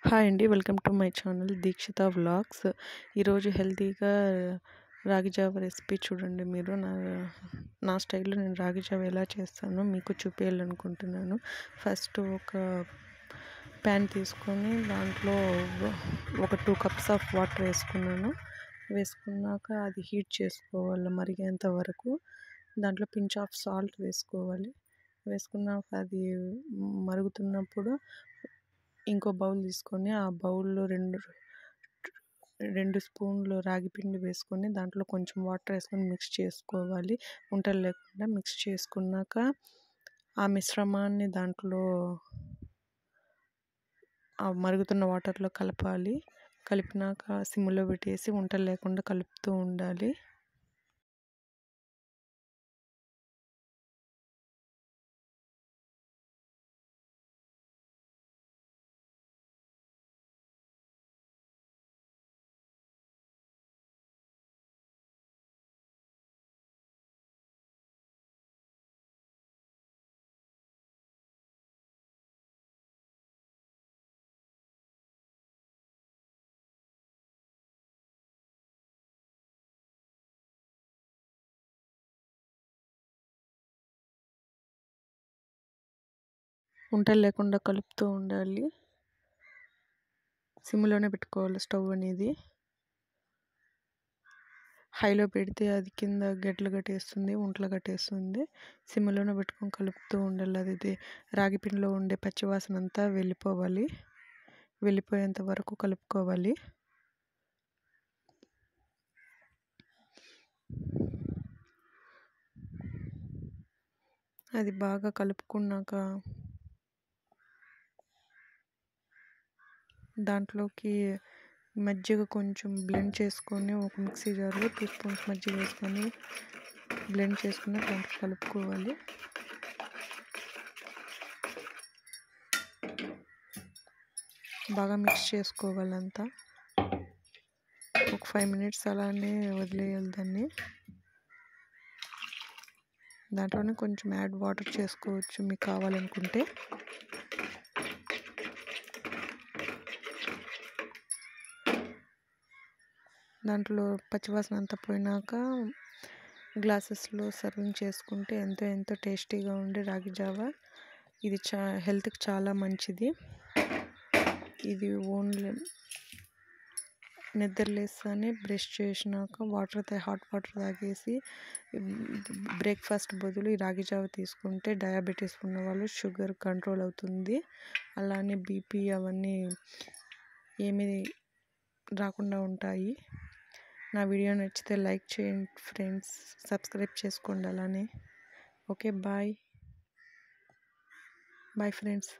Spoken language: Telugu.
హాయ్ అండి. Welcome to my channel Dikshita vlogs. ఈరోజు హెల్తీగా రాగి జావ రెసిపీ చూడండి. మీరు నా స్టైల్లో నేను రాగి జావ ఎలా చేస్తానో మీకు చూపించాలనుకుంటున్నాను. ఫస్ట్ ఒక ప్యాన్ తీసుకొని దాంట్లో ఒక 2 కప్స్ ఆఫ్ వాటర్ వేసుకున్నాక అది హీట్ చేసుకోవాలి మరిగేంత వరకు. దాంట్లో పించ్ ఆఫ్ సాల్ట్ వేసుకున్నాక అది మరుగుతున్నప్పుడు ఇంకో బౌల్ తీసుకొని ఆ బౌల్లో రెండు స్పూన్లు రాగి పిండి వేసుకొని దాంట్లో కొంచెం వాటర్ వేసుకొని మిక్స్ చేసుకోవాలి. ఉంటలు లేకుండా మిక్స్ చేసుకున్నాక ఆ మిశ్రమాన్ని దాంట్లో ఆ మరుగుతున్న వాటర్లో కలపాలి. కలిపినాక సిమ్లో పెట్టేసి ఉంటలు లేకుండా కలుపుతూ ఉండాలి. ఉంటలు లేకుండా కలుపుతూ ఉండాలి. సిమ్లోనే పెట్టుకోవాలి స్టవ్ అనేది. హైలో పెడితే అది కింద గడ్డలు కట్టేస్తుంది, ఉంటలు కట్టేస్తుంది. సిమ్లోనే పెట్టుకొని కలుపుతూ ఉండాలి. అది రాగి పిండిలో ఉండే పచ్చివాసన అంతా వెళ్ళిపోయేంత వరకు కలుపుకోవాలి. అది బాగా కలుపుకున్నాక దాంట్లోకి మజ్జిగ కొంచెం బ్లెండ్ చేసుకొని ఒక మిక్సీ జార్లో 2 స్పూన్స్ మజ్జిగ వేసుకొని బ్లెండ్ చేసుకుని దాంట్లో కలుపుకోవాలి. బాగా మిక్స్ చేసుకోవాలి అంతా. ఒక 5 మినిట్స్ అలానే వదిలేయాలి దాన్ని. దాంట్లోనే కొంచెం యాడ్ వాటర్ చేసుకోవచ్చు మీకు కావాలనుకుంటే. దాంట్లో పచ్చివాసన అంతా పోయినాక గ్లాసెస్లో సర్వింగ్ చేసుకుంటే ఎంతో టేస్టీగా ఉండే రాగి జావ. ఇది హెల్త్కి చాలా మంచిది. ఇది ఓన్లీ నిద్రలేస్తూనే బ్రష్ చేసినాక హాట్ వాటర్ తాగేసి బ్రేక్ఫాస్ట్ బదులు ఈ రాగి జావ తీసుకుంటే డయాబెటీస్ ఉన్నవాళ్ళు షుగర్ కంట్రోల్ అవుతుంది. అలానే బీపీ అవన్నీ ఏమీ రాకుండా ఉంటాయి. నా వీడియో నచ్చితే లైక్ చేయండి ఫ్రెండ్స్, సబ్స్క్రైబ్ చేసుకోండి అలానే. Okay, bye friends.